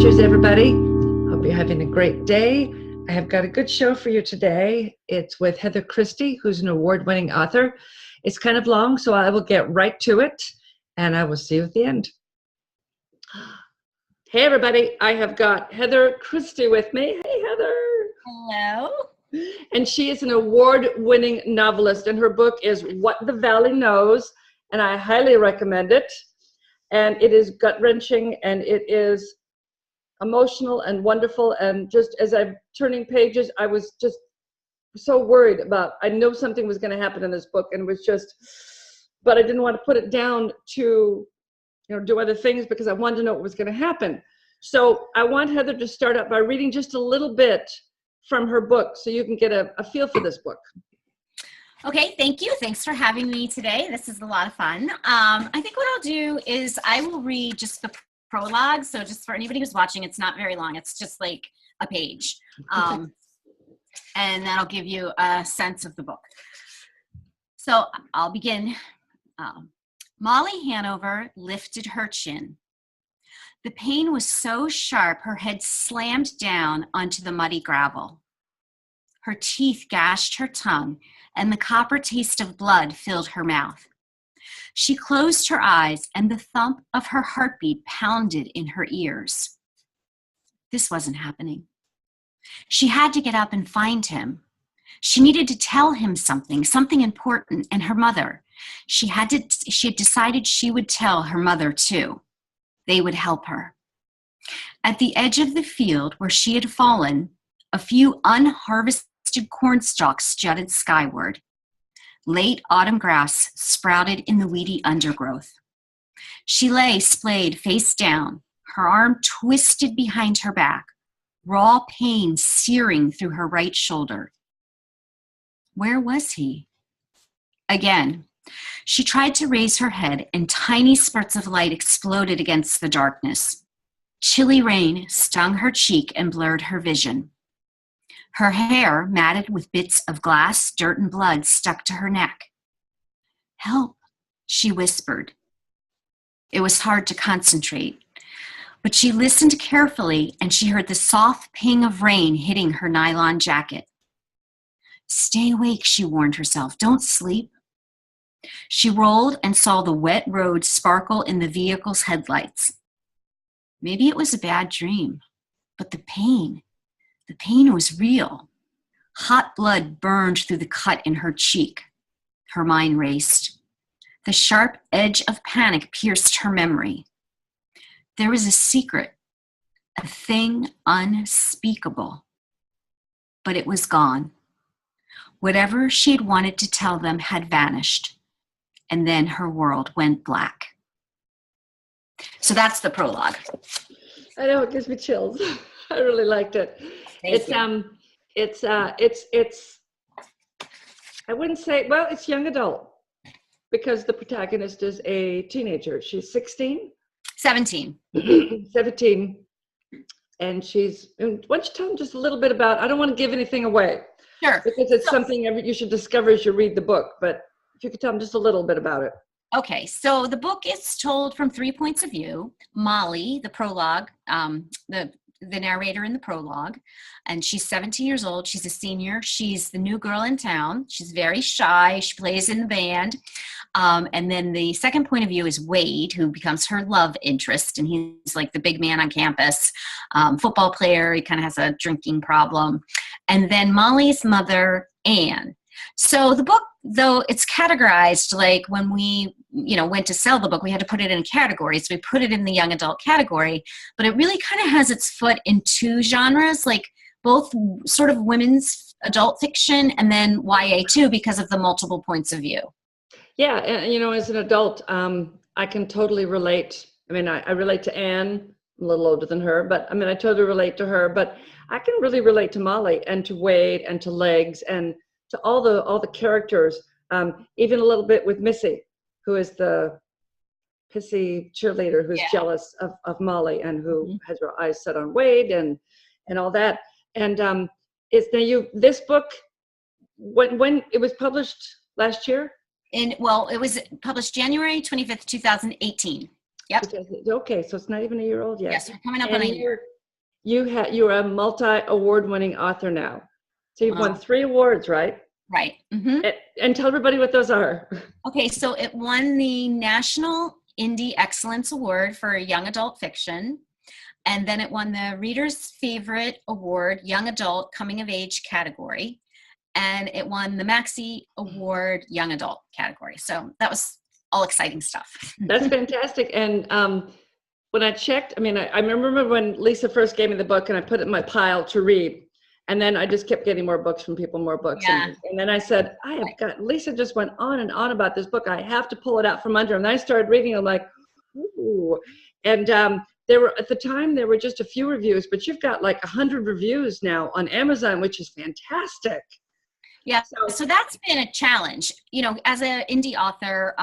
adventures, everybody. Hope you're having a great day. I have got a good show for you today. It's with Heather Christie, who's an award-winning author. It's kind of long, so I will get right to it, and I will see you at the end. Hey, everybody. I have got Heather Christie with me. Hey, Heather. Hello. And she is an award-winning novelist, and her book is What the Valley Knows, and I highly recommend it. And it is gut-wrenching, and it is emotional and wonderful. And just as I'm turning pages, I was just so worried about, I know something was going to happen in this book, and it was just, but I didn't want to put it down to, do other things because I wanted to know what was going to happen. So I want Heather to start out by reading just a little bit from her book so you can get a feel for this book. Okay, thank you. Thanks for having me today. This is a lot of fun. I think what I'll do is I will read just the prologue. So just for anybody who's watching, it's not very long. It's just like a page. And that'll give you a sense of the book. So I'll begin. Molly Hanover lifted her chin. The pain was so sharp, her head slammed down onto the muddy gravel. Her teeth gashed her tongue, and the copper taste of blood filled her mouth. She closed her eyes, and the thump of her heartbeat pounded in her ears. This wasn't happening. She had to get up and find him. She needed to tell him something important, and her mother. She had decided she would tell her mother too. They would help her. At the edge of the field where she had fallen, a few unharvested corn stalks jutted skyward. Late autumn grass sprouted in the weedy undergrowth. She lay splayed face down, her arm twisted behind her back, raw pain searing through her right shoulder. Where was he? Again, she tried to raise her head, and tiny spurts of light exploded against the darkness. Chilly rain stung her cheek and blurred her vision. Her hair, matted with bits of glass, dirt, and blood, stuck to her neck. "Help," she whispered. It was hard to concentrate, but she listened carefully, and she heard the soft ping of rain hitting her nylon jacket. "Stay awake," she warned herself. "Don't sleep." She rolled and saw the wet road sparkle in the vehicle's headlights. Maybe it was a bad dream, but the pain was real. Hot blood burned through the cut in her cheek. Her mind raced. The sharp edge of panic pierced her memory. There was a secret, a thing unspeakable, but it was gone. Whatever she had wanted to tell them had vanished, and then her world went black. So that's the prologue. I know, it gives me chills. I really liked it. It's I wouldn't say, well, it's young adult because the protagonist is a teenager. She's 16? 17. 17. And why don't you tell them just a little bit about, I don't want to give anything away. Sure. Because it's something you should discover as you read the book, but if you could tell them just a little bit about it. Okay, so the book is told from 3 points of view. Molly, the prologue, the narrator in the prologue, and she's 17 years old. She's a senior. She's the new girl in town. She's very shy. She plays in the band. And then the second point of view is Wade, who becomes her love interest, and he's like the big man on campus, football player. He kind of has a drinking problem. And then Molly's mother, Anne. So the book, though it's categorized, like when we, went to sell the book, we had to put it in categories. So we put it in the young adult category, but it really kind of has its foot in two genres, like both sort of women's adult fiction and then YA too, because of the multiple points of view. Yeah, and as an adult, I can totally relate. I mean, I relate to Anne. I'm a little older than her, but I mean, I totally relate to her. But I can really relate to Molly and to Wade and to Legs and to all the characters. Even a little bit with Missy, who is the pissy cheerleader who's jealous of Molly and who has her eyes set on Wade and all that. And this book, when it was published last year? It was published January 25th, 2018. Yep. Okay, so it's not even a year old yet. Yes, we're coming up on a year. you're a multi-award-winning author now. So you've won Wow. 3 awards, right? Right. Hmm. And tell everybody what those are. Okay, so it won the National Indie Excellence Award for Young Adult Fiction. And then it won the Reader's Favorite Award, Young Adult Coming of Age category. And it won the Maxi Award, Young Adult category. So that was all exciting stuff. That's fantastic. And when I checked, I mean, I remember when Lisa first gave me the book and I put it in my pile to read. And then I just kept getting more books from people, more books. Yeah. And then I said, Lisa just went on and on about this book. I have to pull it out from under. And then I started reading. I'm like, ooh. And there were, at the time, there were just a few reviews, but you've got like 100 reviews now on Amazon, which is fantastic. Yeah, so that's been a challenge. You know, as an indie author,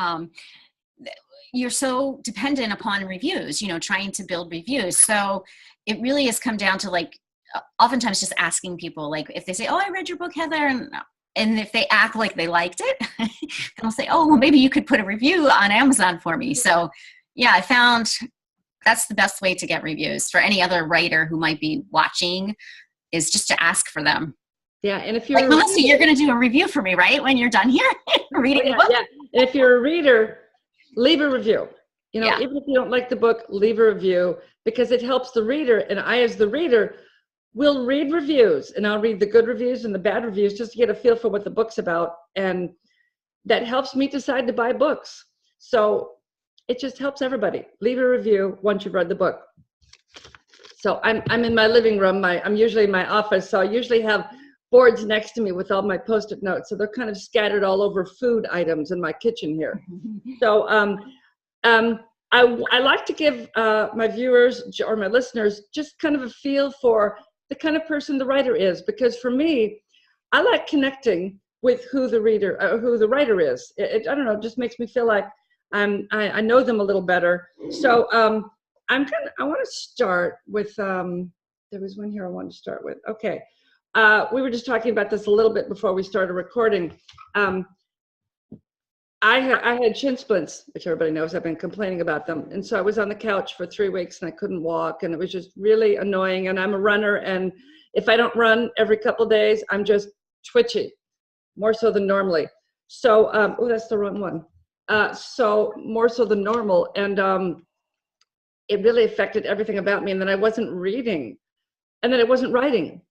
you're so dependent upon reviews, you know, trying to build reviews. So it really has come down to like, oftentimes just asking people, like if they say, oh, I read your book, Heather, and if they act like they liked it, then I'll say, oh, well, maybe you could put a review on Amazon for me. So yeah, I found that's the best way to get reviews for any other writer who might be watching, is just to ask for them. Yeah, and if you're like, Melissa, you're going to do a review for me, right? When you're done here reading the book? Yeah, and if you're a reader, leave a review. You know, even if you don't like the book, leave a review, because it helps the reader. And I, as the reader, will read reviews, and I'll read the good reviews and the bad reviews just to get a feel for what the book's about. And that helps me decide to buy books. So it just helps everybody. Leave a review once you've read the book. So I'm in my living room. I'm usually in my office, so I usually have boards next to me with all my Post-it notes. So they're kind of scattered all over food items in my kitchen here. So I like to give my viewers or my listeners just kind of a feel for the kind of person the writer is, because for me, I like connecting with who the writer is. I don't know, it just makes me feel like I know them a little better. So I want to start with, there was one here I wanted to start with. Okay. We were just talking about this a little bit before we started recording. I had shin splints, which everybody knows. I've been complaining about them. And so I was on the couch for 3 weeks and I couldn't walk, and it was just really annoying. And I'm a runner, and if I don't run every couple of days, I'm just twitchy, more so than normally. So, oh, that's the wrong one. So more so than normal. And it really affected everything about me. And then I wasn't reading, and then I wasn't writing.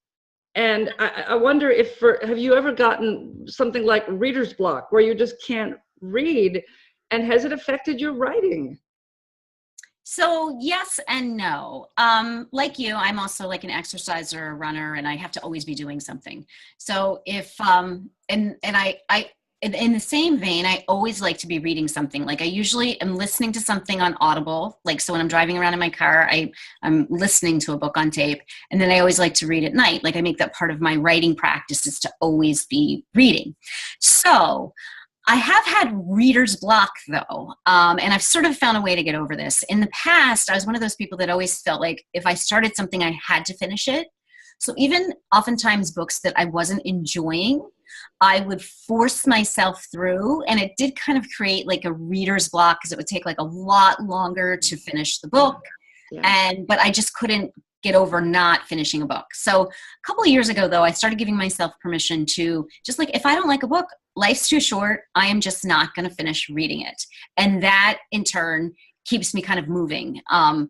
And I wonder if, have you ever gotten something like reader's block, where you just can't read, and has it affected your writing? So yes and no. Like you, I'm also like an exerciser, a runner, and I have to always be doing something. So if in the same vein, I always like to be reading something. Like I usually am listening to something on Audible. Like, so when I'm driving around in my car, I'm listening to a book on tape. And then I always like to read at night. Like I make that part of my writing practice, is to always be reading. So I have had reader's block though. And I've sort of found a way to get over this. In the past, I was one of those people that always felt like if I started something, I had to finish it. So even oftentimes books that I wasn't enjoying, I would force myself through, and it did kind of create like a reader's block, because it would take like a lot longer to finish the book. Yeah. But I just couldn't get over not finishing a book. So a couple of years ago though, I started giving myself permission to just like, if I don't like a book, life's too short, I am just not going to finish reading it. And that in turn keeps me kind of moving. And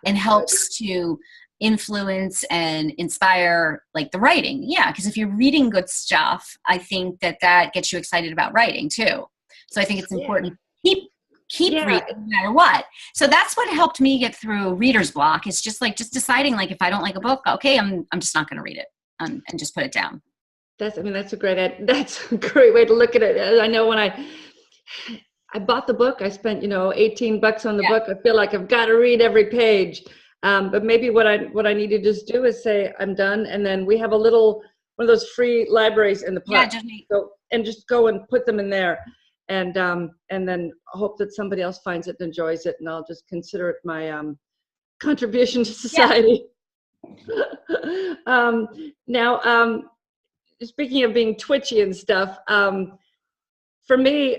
helps to influence and inspire like the writing. Yeah, because if you're reading good stuff, I think that gets you excited about writing too. So I think it's important to keep reading no matter what. So that's what helped me get through reader's block. It's just deciding like, if I don't like a book, okay, I'm just not going to read it, and just put it down. That's a great way to look at it. I know when I bought the book, I spent, $18 on the book. I feel like I've got to read every page. But maybe what I need to just do is say I'm done, and then we have one of those free libraries in the park. Just go and put them in there, and then hope that somebody else finds it and enjoys it, and I'll just consider it my contribution to society. Yeah. Now, speaking of being twitchy and stuff, for me,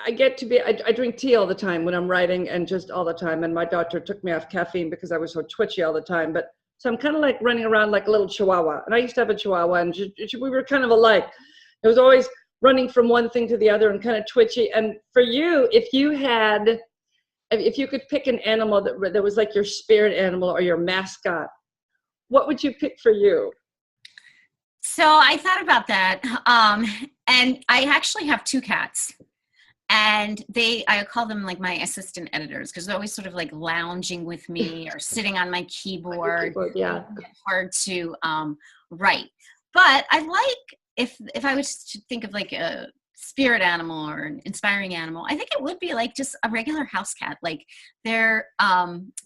I get to be, I drink tea all the time when I'm writing and just all the time. And my doctor took me off caffeine because I was so twitchy all the time. But so I'm kind of like running around like a little chihuahua. And I used to have a chihuahua and we were kind of alike. It was always running from one thing to the other and kind of twitchy. And for you, if you could pick an animal that was like your spirit animal or your mascot, what would you pick for you? So I thought about that. And I actually have 2 cats. And I call them like my assistant editors because they're always sort of like lounging with me or sitting on my keyboard. Yeah. It's hard to write. But I like, if I was to think of like a spirit animal or an inspiring animal, I think it would be like just a regular house cat. Like they're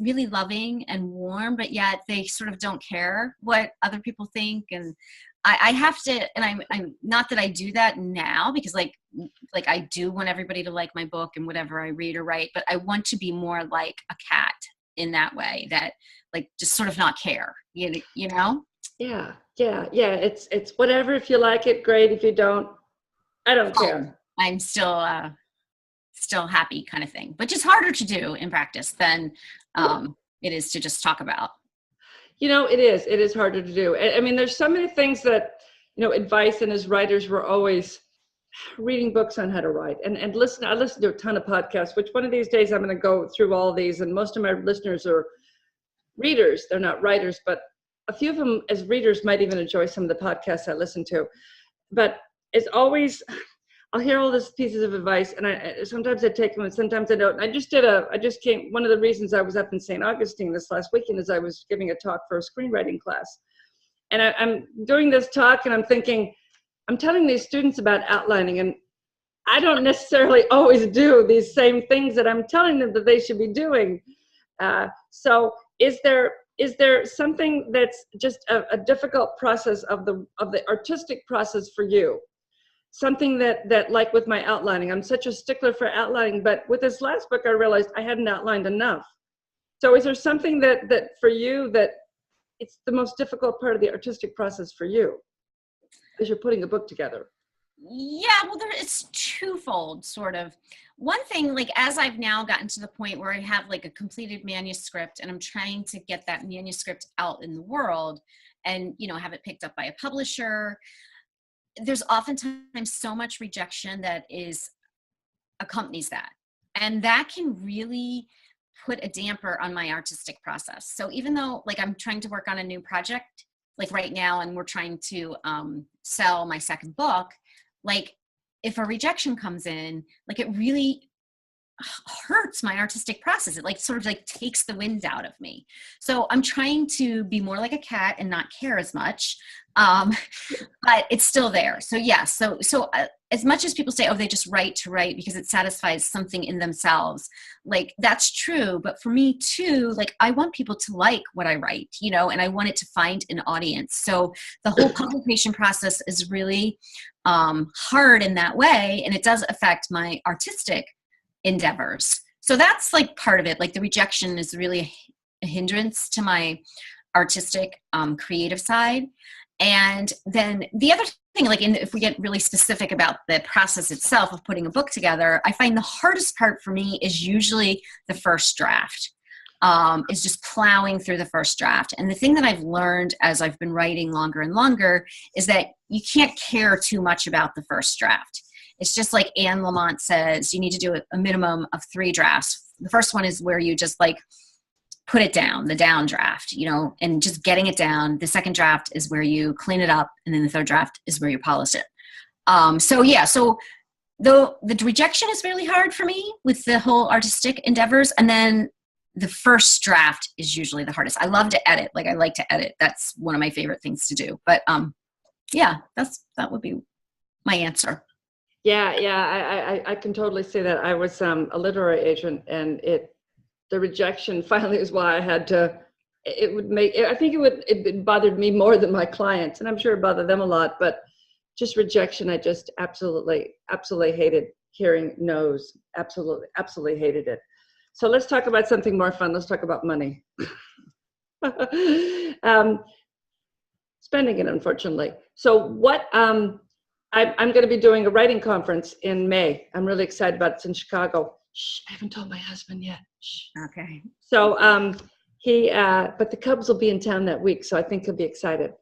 really loving and warm, but yet they sort of don't care what other people think. And I have to, and I'm not that I do that now because like I do want everybody to like my book and whatever I read or write, but I want to be more like a cat in that way, that like just sort of not care, you know? Yeah. It's whatever. If you like it, great. If you don't, I don't care. I'm still happy kind of thing, but just harder to do in practice than it is to just talk about. It is harder to do. I mean, there's so many things that, advice, and as writers, we're always reading books on how to write and I listen to a ton of podcasts, which one of these days I'm going to go through all of these. And most of my listeners are readers. They're not writers, but a few of them as readers might even enjoy some of the podcasts I listen to. But it's always, I'll hear all these pieces of advice and sometimes I take them and sometimes I don't. One of the reasons I was up in St. Augustine this last weekend is I was giving a talk for a screenwriting class. And I'm doing this talk and I'm thinking, I'm telling these students about outlining, and I don't necessarily always do these same things that I'm telling them that they should be doing. So is there something that's just a difficult process of the artistic process for you? Something that like with my outlining, I'm such a stickler for outlining, but with this last book, I realized I hadn't outlined enough. So is there something that for you that it's the most difficult part of the artistic process for you as you're putting a book together? Yeah, well, it's twofold, sort of. One thing, like as I've now gotten to the point where I have like a completed manuscript and I'm trying to get that manuscript out in the world and, have it picked up by a publisher, there's oftentimes so much rejection that accompanies that. And that can really put a damper on my artistic process. So even though like I'm trying to work on a new project, like right now, and we're trying to sell my second book, like if a rejection comes in, like it really hurts my artistic process. It like sort of like takes the wind out of me. So I'm trying to be more like a cat and not care as much, but it's still there. So yeah, so as much as people say, oh, they just write to write because it satisfies something in themselves, like that's true. But for me too, like I want people to like what I write, and I want it to find an audience. So the whole publication process is really hard in that way. And it does affect my artistic endeavors. So that's like part of it. Like the rejection is really a hindrance to my artistic, creative side. And then the other thing, like if we get really specific about the process itself of putting a book together, I find the hardest part for me is usually the first draft, is just plowing through the first draft. And the thing that I've learned as I've been writing longer and longer is that you can't care too much about the first draft. It's just like Anne Lamott says, you need to do a minimum of 3 drafts. The first one is where you just like put it down, the down draft, and just getting it down. The second draft is where you clean it up. And then the third draft is where you polish it. So the rejection is really hard for me with the whole artistic endeavors. And then the first draft is usually the hardest. I love to edit. Like I like to edit. That's one of my favorite things to do. But yeah, that would be my answer. Yeah, I can totally see that. I was a literary agent, and the rejection finally is why I had to. It bothered me more than my clients, and I'm sure it bothered them a lot. But just rejection, I just absolutely hated hearing no's. Absolutely hated it. So let's talk about something more fun. Let's talk about money. Spending it, unfortunately. So what? I'm going to be doing a writing conference in May. I'm really excited about it. It's in Chicago. Shh, I haven't told my husband yet. Shh. Okay. So but the Cubs will be in town that week, so I think he'll be excited.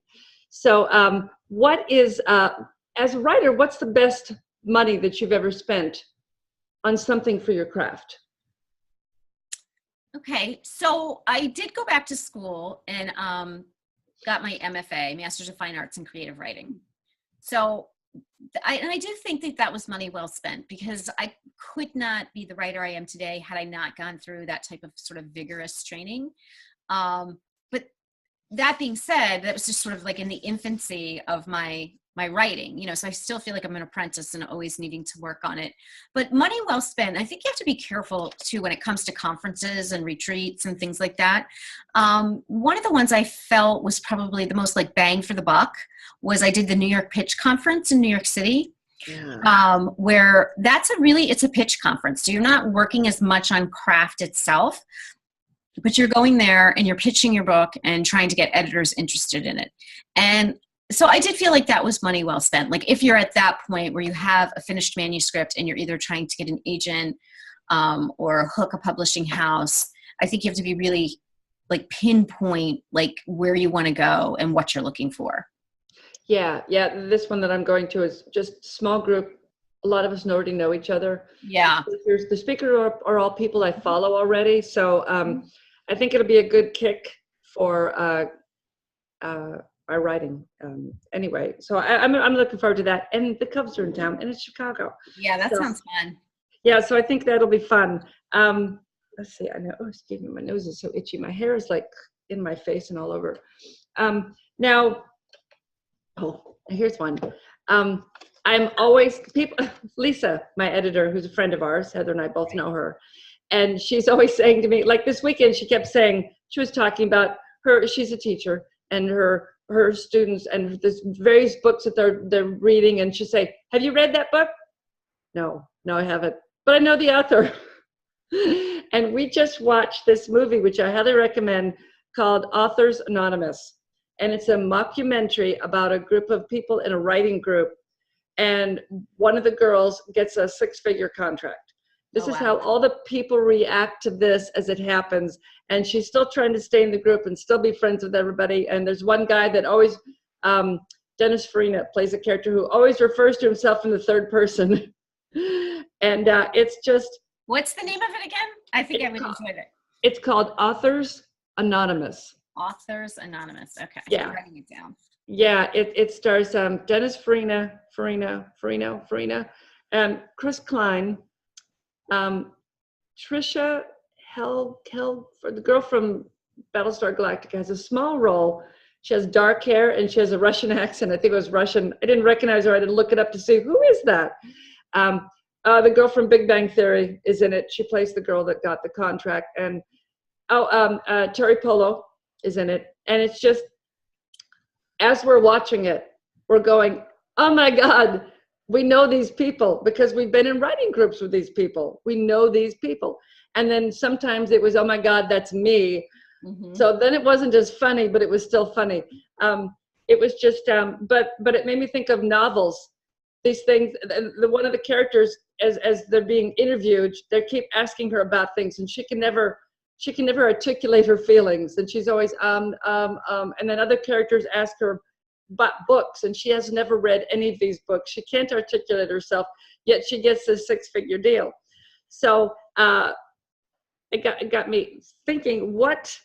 So what is, as a writer, what's the best money that you've ever spent on something for your craft? Okay, so I did go back to school and got my MFA, Master's of Fine Arts in Creative Writing. So I do think that that was money well spent, because I could not be the writer I am today had I not gone through that type of sort of vigorous training. But that being said, that was just sort of like in the infancy of my writing, you know, so I still feel like I'm an apprentice and always needing to work on it. But money well spent, I think you have to be careful too when it comes to conferences and retreats and things like that. One of the ones I felt was probably the most like bang for the buck was I did the New York Pitch Conference in New York City. Yeah. Where it's a pitch conference. So you're not working as much on craft itself, but you're going there and you're pitching your book and trying to get editors interested in it. And so I did feel like that was money well spent. Like if you're at that point where you have a finished manuscript and you're either trying to get an agent or hook a publishing house, I think you have to be really like pinpoint like where you want to go and what you're looking for. Yeah. This one that I'm going to is just small group. A lot of us already know each other. Yeah. The speakers are all people I follow already. So I think it'll be a good kick for our writing. Anyway, so I'm looking forward to that. And the Cubs are in town, and it's Chicago. Yeah, that sounds fun. Yeah, so I think that'll be fun. Let's see. I know. Oh, excuse me. My nose is so itchy. My hair is like in my face and all over. Now, here's one. I'm always Lisa, my editor, who's a friend of ours. Heather and I both know her, and she's always saying to me, like this weekend, she kept saying, she was talking about her. She's a teacher, and her students, and there's various books that they're reading, and she'll say, "Have you read that book?" No, I haven't, but I know the author. And we just watched this movie, which I highly recommend, called Authors Anonymous, and it's a mockumentary about a group of people in a writing group, and one of the girls gets a 6-figure contract. This is how all the people react to this as it happens. And she's still trying to stay in the group and still be friends with everybody. And there's one guy that always, Dennis Farina plays a character who always refers to himself in the third person. And it's just. What's the name of it again? I think I would enjoy it. It's called Authors Anonymous. Authors Anonymous. Okay. Yeah. I'm writing it down. Yeah, it stars Dennis Farina, and Chris Klein. Trisha for the girl from Battlestar Galactica has a small role. She has dark hair and she has a Russian accent. I think it was Russian. I didn't recognize her. I had to look it up to see who is that. The girl from Big Bang Theory is in it. She plays the girl that got the contract. And Terry Polo is in it. And it's just, as we're watching it, we're going, oh my God, we know these people because we've been in writing groups with these people. We know these people. And then sometimes it was, oh my God, that's me. Mm-hmm. So then it wasn't as funny, but it was still funny. It was just, but it made me think of novels. These things, one of the characters, as they're being interviewed, they keep asking her about things, and she can never articulate her feelings, and she's always and then other characters ask her about books, and she has never read any of these books. She can't articulate herself, yet she gets this 6-figure deal. So it got me thinking, what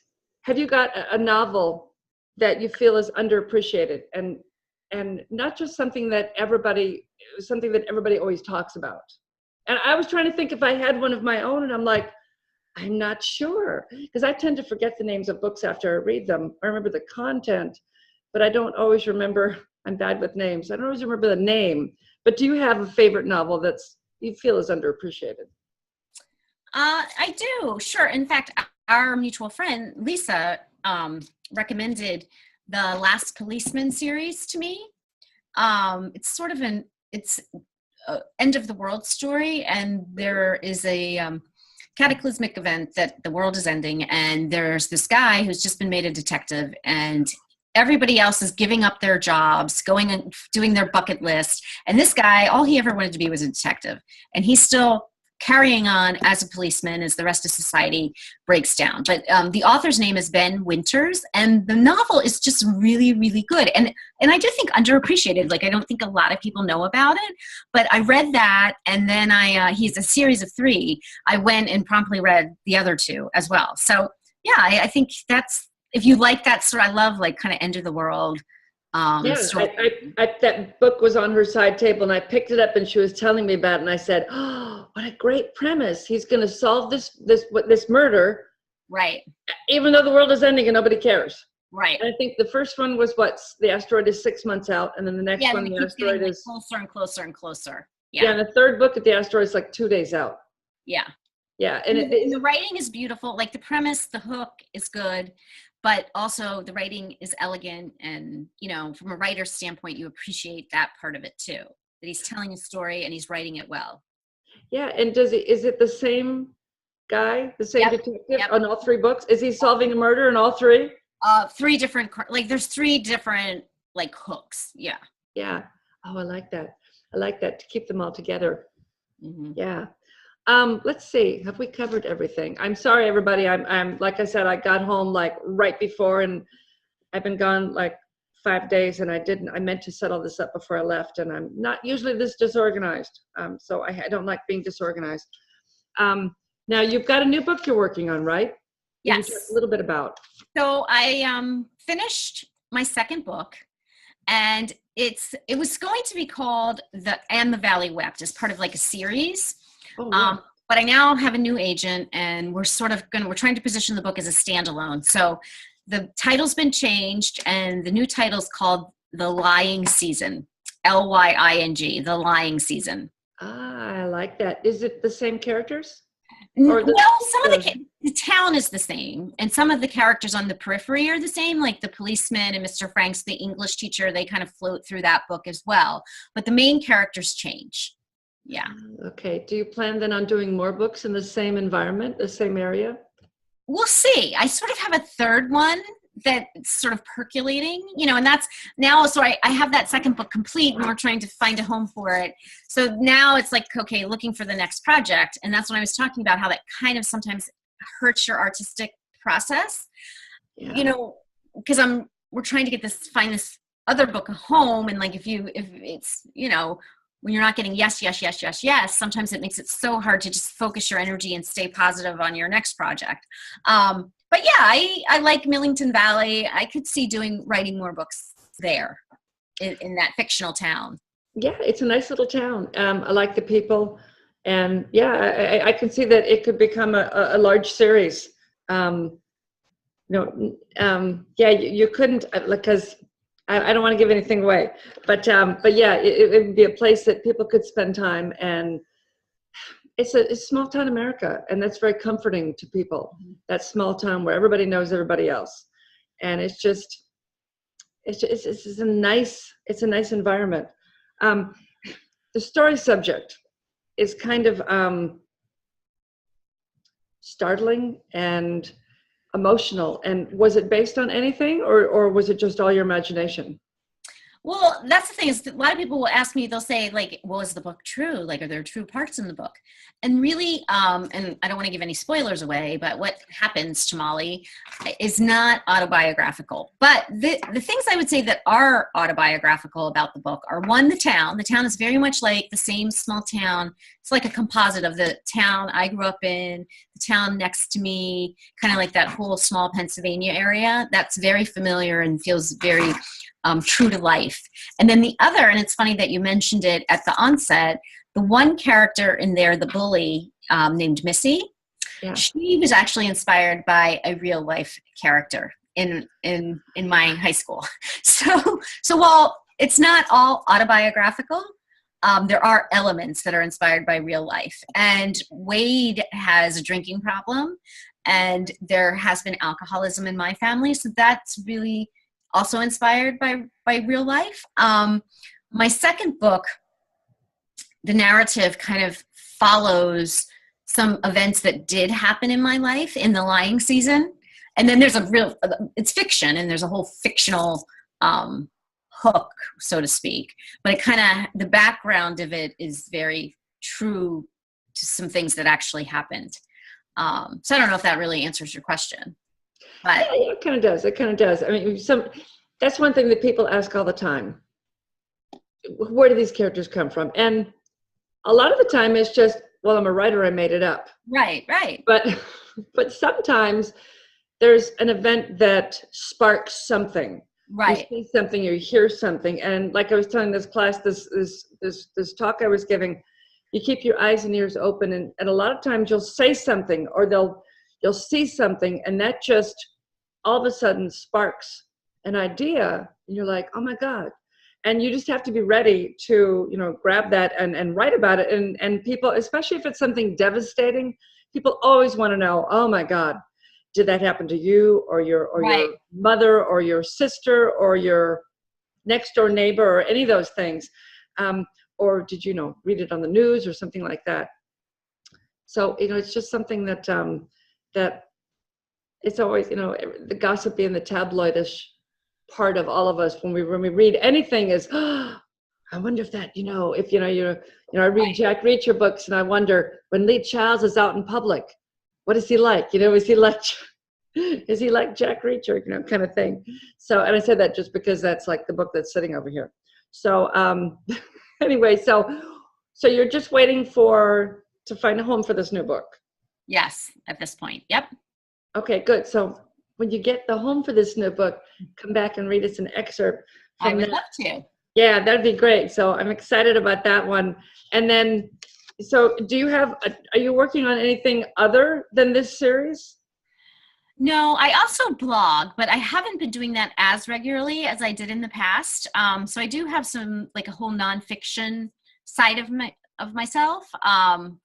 have you got a novel that you feel is underappreciated, and not just something that everybody always talks about? And I was trying to think if I had one of my own, and I'm like, I'm not sure, because I tend to forget the names of books after I read them. I remember the content, but I don't always remember. I'm bad with names. I don't always remember the name. But do you have a favorite novel that's you feel is underappreciated? I do, sure. In fact, our mutual friend Lisa recommended the Last Policeman series to me. It's sort of it's end of the world story, and there is a cataclysmic event that the world is ending, and there's this guy who's just been made a detective, and everybody else is giving up their jobs, going and doing their bucket list. And this guy, all he ever wanted to be was a detective. And he's still carrying on as a policeman as the rest of society breaks down. But the author's name is Ben Winters, and the novel is just really, really good. And I do think underappreciated. Like, I don't think a lot of people know about it, but I read that, and then he's a series of 3. I went and promptly read the other 2 as well. So yeah, I think that's, if you like that sort, I love like kind of end of the world. Yeah, that book was on her side table, and I picked it up, and she was telling me about it, and I said, "Oh, what a great premise! He's going to solve this murder, right? Even though the world is ending and nobody cares." Right. And I think the first one was the asteroid is 6 months out, and then the next one, the asteroid is closer and closer and closer. Yeah, and the third book at the asteroid is like 2 days out. Yeah. Yeah, and the writing is beautiful. Like the premise, the hook is good, but also the writing is elegant, and from a writer's standpoint, you appreciate that part of it too. That he's telling a story and he's writing it well. Yeah, and is it the same guy, the same detective on all 3 books? Is he solving a murder in all 3? 3 different, like there's 3 different like hooks. Yeah. Yeah. Oh, I like that. I like that, to keep them all together. Mm-hmm. Yeah. Let's see. Have we covered everything? I'm sorry, everybody. I'm like I said, I got home like right before, and I've been gone like 5 days, and I meant to set all this up before I left, and I'm not usually this disorganized. So I don't like being disorganized. Now you've got a new book you're working on, right? Yes. Can you talk a little bit about. So I finished my second book, and it was going to be called The Valley Wept, as part of like a series. Oh, yeah. But I now have a new agent, and we're trying to position the book as a standalone. So the title's been changed, and the new title's called The Lying Season, Lying, The Lying Season. I like that. Is it the same characters? Some of the town is the same, and some of the characters on the periphery are the same, like the policeman and Mr. Franks, the English teacher. They kind of float through that book as well, but the main characters change. Yeah. Okay. Do you plan then on doing more books in the same environment, the same area? We'll see. I sort of have a third one that's sort of percolating, and that's now, so I have that second book complete, and we're trying to find a home for it. So now it's like, okay, looking for the next project. And that's when I was talking about how that kind of sometimes hurts your artistic process, because we're trying to find this other book a home. And like, if it's, when you're not getting yes, sometimes it makes it so hard to just focus your energy and stay positive on your next project. But yeah, I like Millington Valley. I could see writing more books there in that fictional town. Yeah, it's a nice little town. I like the people, and yeah, I can see that it could become a large series. You couldn't, because I don't want to give anything away, but yeah, it would be a place that people could spend time, and it's small town America, and that's very comforting to people. That small town where everybody knows everybody else, and it's a nice environment. The story subject is kind of startling and emotional. And was it based on anything, or was it just all your imagination? Well, that's the thing, is that a lot of people will ask me, they'll say like, well, is the book true? Like, are there true parts in the book? And really, and I don't want to give any spoilers away, but what happens to Molly is not autobiographical. But the things I would say that are autobiographical about the book are, one, the town. The town is very much like the same small town. It's like a composite of the town I grew up in, the town next to me, kind of like that whole small Pennsylvania area. That's very familiar and feels very true to life. And then the other, and it's funny that you mentioned it at the onset, the one character in there, the bully, named Missy, she was actually inspired by a real life character in my high school. So while it's not all autobiographical, there are elements that are inspired by real life. And Wade has a drinking problem, and there has been alcoholism in my family. So that's really also inspired by real life. My second book, the narrative kind of follows some events that did happen in my life in the lying season. and then there's it's fiction, and there's a whole fictional hook, so to speak. But it kind of, the background of it is very true to some things that actually happened. So I don't know if that really answers your question. But yeah, it kind of does. It kind of does. I mean, that's one thing that people ask all the time. Where do these characters come from? And a lot of the time it's just, well, I'm a writer, I made it up. Right. But sometimes there's an event that sparks something. Right. You see something, you hear something. And like I was telling this class, this talk I was giving, you keep your eyes and ears open, and a lot of times you'll say something, or you'll see something, and that just all of a sudden sparks an idea, and you're like, oh my God. And you just have to be ready to, grab that and write about it. And people, especially if it's something devastating, people always want to know, oh my God, did that happen to you, or your mother, or your sister, or your next door neighbor, or any of those things? Or did you read it on the news or something like that? So, it's just something that that it's always, the gossipy and the tabloidish part of all of us when we read anything is, oh, I wonder if that, I read Jack Reacher books, and I wonder, when Lee Childs is out in public, what is he like? Is he like Jack Reacher, kind of thing. So, and I said that just because that's like the book that's sitting over here. So, anyway, so you're just waiting to find a home for this new book. Yes, at this point. Yep. Okay, good. So when you get the home for this new book, come back and read us an excerpt. I would love to. Yeah, that'd be great. So I'm excited about that one. And then, so are you working on anything other than this series? No, I also blog, but I haven't been doing that as regularly as I did in the past. So I do have a whole nonfiction side of myself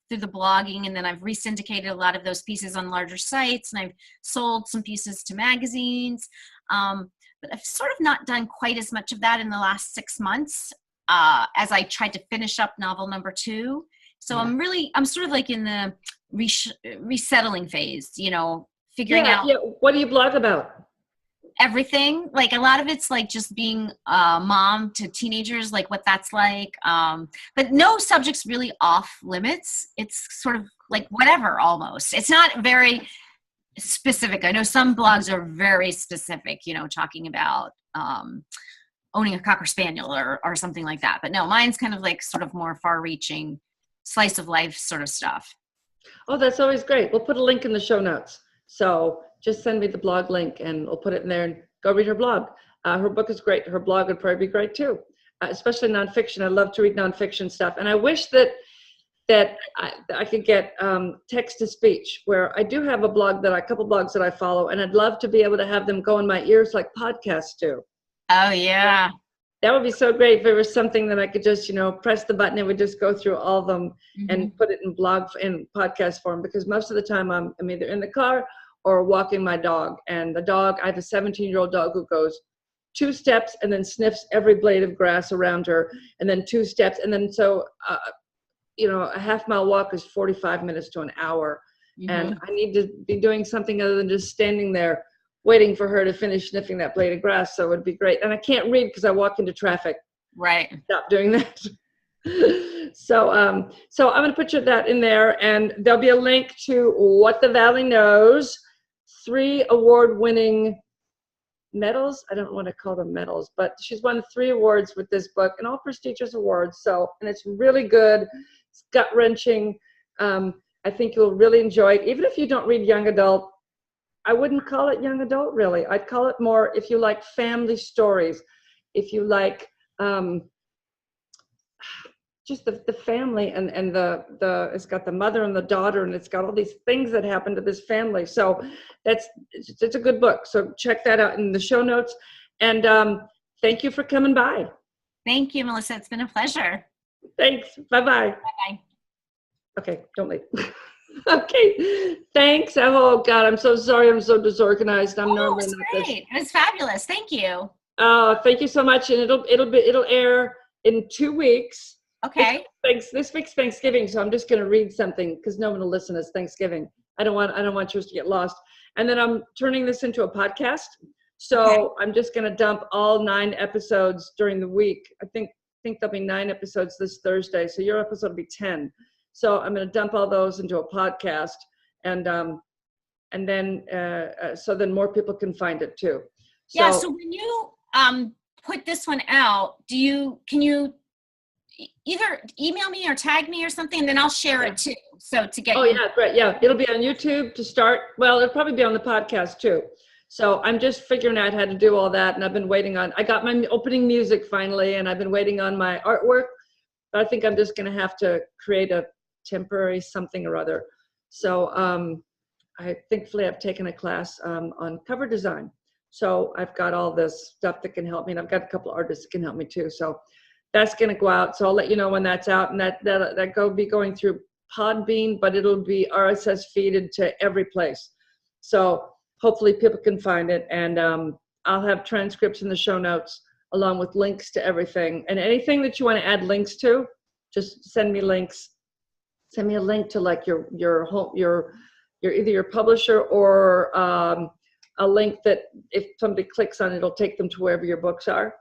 through the blogging, and then I've re-syndicated a lot of those pieces on larger sites, and I've sold some pieces to magazines. But I've sort of not done quite as much of that in the last 6 months as I tried to finish up novel number 2. So I'm sort of like in the resettling phase, figuring out. Yeah. What do you blog about? Everything. Like a lot of it's like just being a mom to teenagers, like what that's like. But no subject's really off limits. It's sort of like whatever almost. It's not very specific. I know some blogs are very specific, talking about owning a Cocker Spaniel or something like that. But no, mine's kind of like sort of more far-reaching slice of life sort of stuff. Oh, that's always great. We'll put a link in the show notes. So just send me the blog link, and we'll put it in there, and go read her blog. Her book is great. Her blog would probably be great too, especially nonfiction. I love to read nonfiction stuff. And I wish that I could get text to speech, where I do have a couple blogs that I follow, and I'd love to be able to have them go in my ears like podcasts do. Oh, yeah. That would be so great if there was something that I could just, press the button and would just go through all of them and put it in podcast form, because most of the time I'm either in the car or walking my dog. And the dog, I have a 17-year-old dog who goes 2 steps and then sniffs every blade of grass around her, and then 2 steps. And then so, a half-mile walk is 45 minutes to an hour. And I need to be doing something other than just standing there waiting for her to finish sniffing that blade of grass. So it would be great. And I can't read because I walk into traffic. Right. Stop doing that. So I'm going to put that in there, and there'll be a link to What the Valley Knows, 3 award-winning medals. I don't want to call them medals, but she's won 3 awards with this book, and all prestigious awards. So, and it's really good. It's gut-wrenching. I think you'll really enjoy it. Even if you don't read young adult, I wouldn't call it young adult, really. I'd call it more, if you like family stories, if you like just the family, and it's got the mother and the daughter, and it's got all these things that happen to this family. So it's a good book. So check that out in the show notes. And thank you for coming by. Thank you, Melissa. It's been a pleasure. Thanks. Bye-bye. Bye-bye. Okay, don't leave. Okay, thanks. Oh God, I'm so sorry. I'm so disorganized. I'm normally not this. Great. It was fabulous. Thank you. Thank you so much. And it'll air in 2 weeks. Okay. This week's Thanksgiving, so I'm just going to read something because no one will listen. It's Thanksgiving. I don't want yours to get lost. And then I'm turning this into a podcast. So I'm just going to dump all 9 episodes during the week. I think there'll be 9 episodes this Thursday. So your episode will be 10. So I'm going to dump all those into a podcast, and then so then more people can find it too. So, So when you put this one out, can you either email me or tag me or something, and then I'll share it too. So to get. Oh yeah, great. Yeah, it'll be on YouTube to start. Well, it'll probably be on the podcast too. So I'm just figuring out how to do all that, and I've been waiting on. I got my opening music finally, and I've been waiting on my artwork. But I think I'm just going to have to create a temporary something or other. So thankfully I've taken a class on cover design. So I've got all this stuff that can help me, and I've got a couple of artists that can help me too. So that's going to go out. So I'll let you know when that's out, and that be going through Podbean, but it'll be RSS feeded to every place. So hopefully people can find it, and I'll have transcripts in the show notes along with links to everything, and anything that you want to add links to, just send me links. Send me a link to like your home, your either your publisher or a link that if somebody clicks on it, it'll take them to wherever your books are.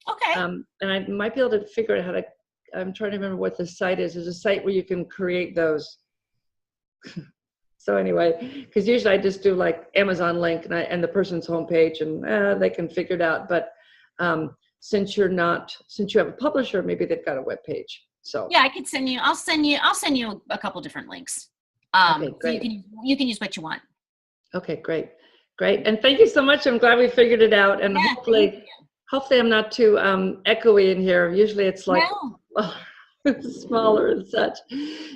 Okay. And I might be able to figure out how to. I'm trying to remember what the site is. There's a site where you can create those. So anyway, because usually I just do like Amazon link and the person's homepage, and they can figure it out. But since you have a publisher, maybe they've got a web page. So yeah, I could send you. I'll send you a couple different links. Okay, great. So you can use what you want. Okay, great, and thank you so much. I'm glad we figured it out, and hopefully I'm not too echoey in here. Usually it's like smaller and such.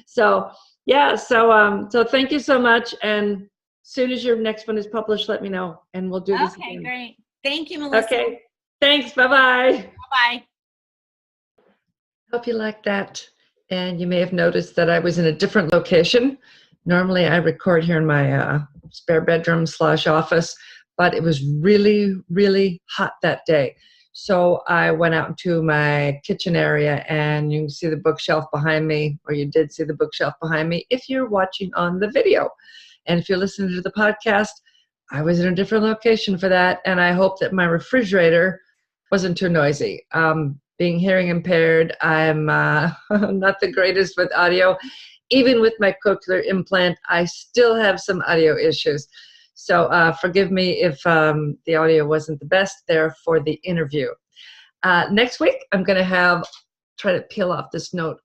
So yeah, so thank you so much. And as soon as your next one is published, let me know, and we'll do this again. Okay, great. Thank you, Melissa. Okay, thanks. Bye-bye. Bye. Hope you liked that. And you may have noticed that I was in a different location. Normally I record here in my spare bedroom / office, but it was really, really hot that day. So I went out into my kitchen area, and you can see the bookshelf behind me, or you did see the bookshelf behind me if you're watching on the video. And if you're listening to the podcast, I was in a different location for that, and I hope that my refrigerator wasn't too noisy. Being hearing impaired, I'm not the greatest with audio. Even with my cochlear implant, I still have some audio issues. So forgive me if the audio wasn't the best there for the interview. Next week, I'm going to try to peel off this note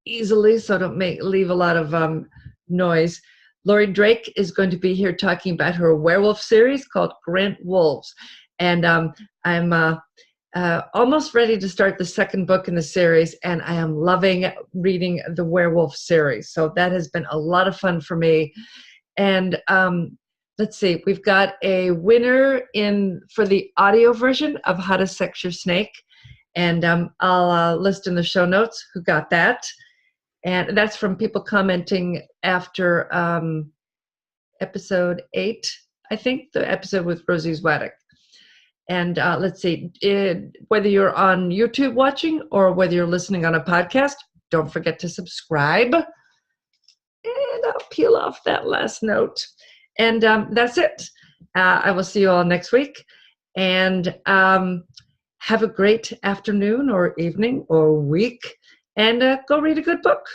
easily so I don't leave a lot of noise. Lori Drake is going to be here talking about her werewolf series called Grant Wolves. And I'm almost ready to start the second book in the series, and I am loving reading the werewolf series. So that has been a lot of fun for me. And let's see, we've got a winner for the audio version of How to Sex Your Snake. And I'll list in the show notes who got that. And that's from people commenting after episode 8, I think, the episode with Rosie Zwadek. And let's see, whether you're on YouTube watching or whether you're listening on a podcast, don't forget to subscribe. And I'll peel off that last note. And that's it. I will see you all next week. And have a great afternoon or evening or week. And go read a good book.